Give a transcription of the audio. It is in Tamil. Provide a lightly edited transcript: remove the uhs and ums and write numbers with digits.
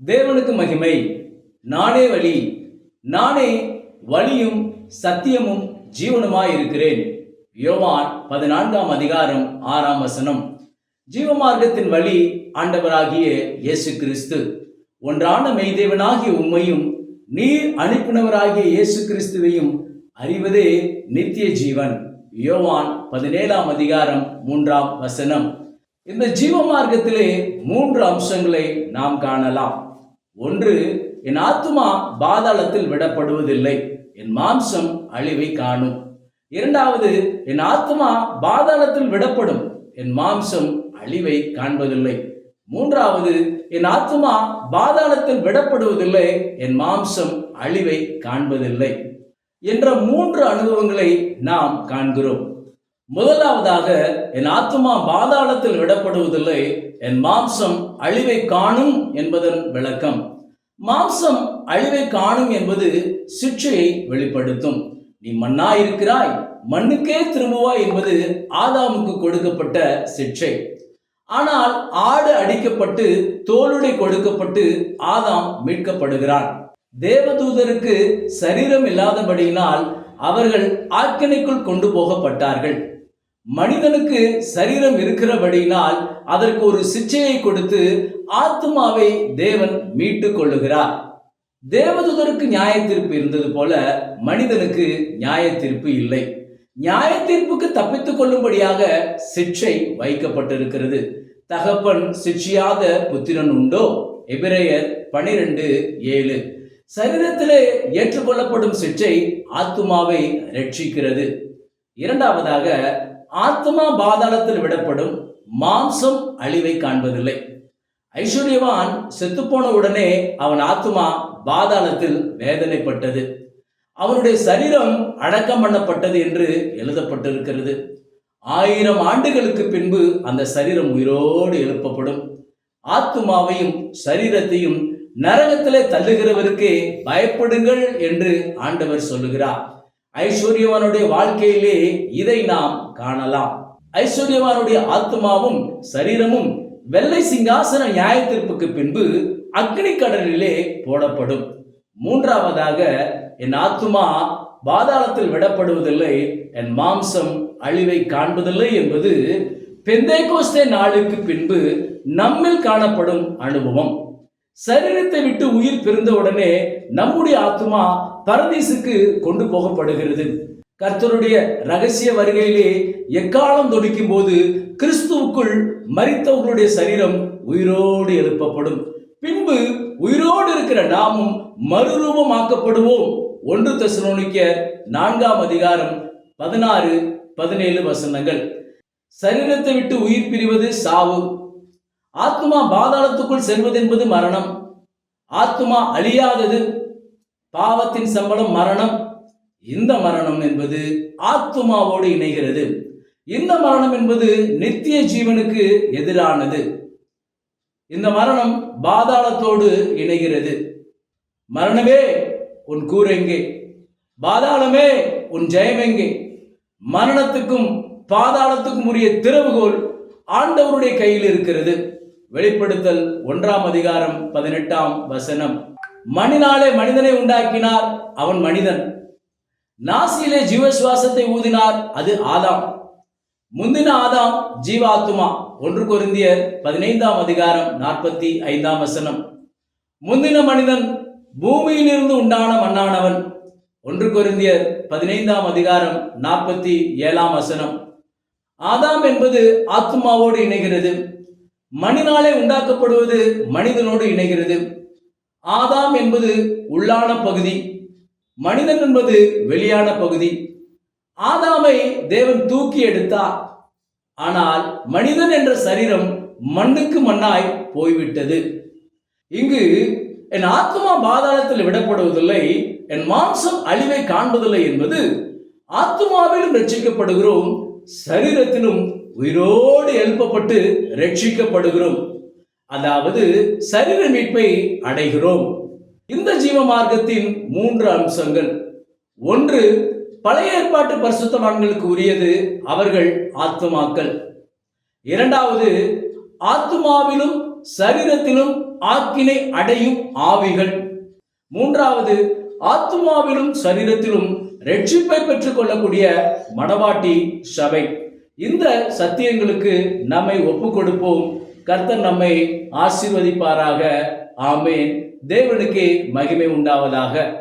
தேவனுக்கு மகிமை. நானே வழி, நானே வழியும் சத்தியமும் ஜீவனுமாய் இருக்கிறேன். யோவான் 14ஆம் அதிகாரம் 6ஆம் வசனம். ஜீவமார்க்கத்தின் வழி ஆண்டவராகிய இயேசு கிறிஸ்து. ஒன்றான மெய்தேவனாகிய உம்மையும் நீர் அனுப்பினவராகிய இயேசு கிறிஸ்துவையும் அறிவதே நித்திய ஜீவன். யோவான் 17ஆம் அதிகாரம் 3ஆம் வசனம். இந்த ஜீவமார்க்கத்திலே 3 அம்சங்களை நாம் காணலாம். ஒன்று, என் ஆத்துமா பாதாளத்தில் விடப்படுவதில்லை, என் மாம்சம் அழிவை காணும். இரண்டாவது, என் ஆத்துமா பாதாளத்தில் விடப்படும், என் மாம்சம் அழிவை காண்பதில்லை. மூன்றாவது, என் ஆத்துமா பாதாளத்தில் விடப்படுவதில்லை, என் மாம்சம் அழிவை காண்பதில்லை என்ற 3 அனுபவங்களை நாம் காண்கிறோம். முதலாவதாக, என் ஆத்துமா பாதாளத்தில் விடப்படுவதில்லை, என் மாம்சம் அழிவை காணும் என்பதன் விளக்கம். மாம்சம் அழிவை காணும் என்பது சிட்சையை வெளிப்படுத்தும். நீ மண்ணாயிருக்கிறாய், மண்ணுக்கே திரும்புவாய் என்பது ஆதாமுக்கு கொடுக்கப்பட்ட சிட்சை. ஆனால் ஆடு அடிக்கப்பட்டு தோலுடை கொடுக்கப்பட்டு ஆதாம் மீட்கப்படுகிறான். தேவதூதருக்கு சரீரம் இல்லாதபடியினால் அவர்கள் ஆக்கினைக்குள் கொண்டு போகப்பட்டார்கள். மனிதனுக்கு சரீரம் இருக்கிறபடியினால் அதற்கு ஒரு சிட்சையை கொடுத்து ஆத்துமாவை தேவன் மீட்டு கொள்ளுகிறார். தேவதூதருக்கு நியாய தீர்ப்பு இருந்தது போல மனிதனுக்கு நியாய தீர்ப்பு இல்லை. நியாய தீர்ப்புக்கு தப்பித்துக் கொள்ளும்படியாக சிட்சை வைக்கப்பட்டிருக்கிறது. தகப்பன் சிட்சியாத புத்திரன் உண்டோ? எபிரேயர் 12:7. சரீரத்திலே ஏற்றுக்கொள்ளப்படும் சிட்சை ஆத்துமாவை ரட்சிக்கிறது. இரண்டாவதாக, ஆத்மா பாதாளத்தில் விடப்படும், மாம்சம் அழிவை காண்பதில்லை. ஐஸ்வர்யவான் செத்துப்போன உடனே அவன் ஆத்மா பாதாளத்தில் வேதனைப்பட்டது. அவனுடைய சரீரம் அடக்கம் பண்ணப்பட்டது என்று எழுதப்பட்டிருக்கிறது. 1000 ஆண்டுகளுக்கு பின்பு அந்த சரீரம் உயிரோடு எழுப்பப்படும். ஆத்துமாவையும் சரீரத்தையும் நரகத்திலே தள்ளுகிறவருக்கே பயப்படுங்கள் என்று ஆண்டவர் சொல்லுகிறார். ஐஸ்வர்யவானுடைய வாழ்க்கையிலே இதை நாம் காணலாம். ஐஸ்வர்யவானுடைய ஆத்மாவும் சரீரமும் வெள்ளை சிங்காசன நியாய தீர்ப்புக்கு பின்பு அக்னி கடலிலே போடப்படும். மூன்றாவதாக, என் ஆத்துமா பாதாளத்தில் விடப்படுவதில்லை, என் மாம்சம் அழிவை காண்பதில்லை என்பது பெந்தேகோஸ்தே நாளுக்கு பின்பு நம்மில் காணப்படும் அனுபவம். சரீரத்தை விட்டு உயிர் பிரிந்த உடனே நம்முடைய ஆத்துமா பரதீசுக்கு கொண்டு போகப்படுகிறது. கர்த்தருடைய ரகசிய வருகையிலே எக்காலம் தொடிக்கும் போது கிறிஸ்துவுக்குள் மரித்தவர்களுடைய சரீரம் உயிரோடு எழுப்பப்படும். பின்பு உயிரோடு இருக்கிற நாமும் மறுரூபமாக்கப்படுவோம். 1 தெசலோனிக்கேயர் 4ஆம் அதிகாரம் 16-17 வசனங்கள். சரீரத்தை விட்டு உயிர் பிரிவது சாவு. ஆத்துமா பாதாளத்துக்குள் செல்வது என்பது மரணம். ஆத்துமா அழியாதது. பாவத்தின் சம்பளம் மரணம். இந்த மரணம் என்பது ஆத்துமாவோடு இணைகிறது. இந்த மரணம் என்பது நித்திய ஜீவனுக்கு எதிரானது. இந்த மரணம் பாதாளத்தோடு இணைகிறது. மரணமே உன் கூரெங்கே? பாதாளமே உன் ஜெயமெங்கே? மரணத்துக்கும் பாதாளத்துக்கும் உரிய திறவுகோல் ஆண்டவருடைய கையில் இருக்கிறது. வெளிப்படுத்தல் 1ஆம் அதிகாரம் 18ஆம் வசனம். மண்ணினாலே மனிதனை உண்டாக்கினார், அவன் மனிதன். நாசியிலே ஜீவசுவாசத்தை ஊதினார், அது ஆதாம். முந்தின ஆதாம் ஜீவாத்துமா. 1 கொரிந்தியர் 15ஆம் அதிகாரம் 45ஆம் வசனம். முந்தின மனிதன் பூமியிலிருந்து உண்டான மண்ணானவன். 1 கொரிந்தியர் 15ஆம் அதிகாரம் 47ஆம் வசனம். ஆதாம் என்பது ஆத்துமாவோடு இணைகிறது. மண்ணினாலே உண்டாக்கப்படுவது மனிதனோடு இணைகிறது. ஆதாம் என்பது உள்ளான பகுதி, மனிதன் என்பது வெளியான பகுதி. ஆதாமை தேவன் தூக்கி எடுத்தார். ஆனால் மனிதன் என்ற சரீரம் மண்ணுக்கு மண்ணாய் போய்விட்டது. இங்கு என் ஆத்மா பாதாளத்தில் விடப்படுவதில்லை, என் மாம்சம் அழிவை காண்பதில்லை என்பது ஆத்மாவிலும் ரட்சிக்கப்படுகிறோம், சரீரத்திலும் உயிரோடு எழுப்பப்பட்டு ரட்சிக்கப்படுகிறோம். அதாவது சரீர மீட்பை அடைகிறோம். இந்த ஜீவ மார்க்கத்தின் 3 அம்சங்கள். 1, பழைய ஏற்பாட்டு பரிசுத்தவான்களுக்கு உரியது, அவர்கள் ஆத்துமாக்கள். இரண்டாவது, ஆத்துமாவிலும் சரீரத்திலும் ஆக்கினை அடையும் ஆவிகள். மூன்றாவது, ஆத்துமாவிலும் சரீரத்திலும் ரட்சிப்பை பெற்றுக் கொள்ளக்கூடிய மணவாட்டி சபை. இந்த சத்தியங்களுக்கு நம்மை ஒப்புக் கொடுப்போம். கர்த்தர் நம்மை ஆசீர்வதிப்பாராக. ஆமென். தேவனுக்கே மகிமை உண்டாவதாக.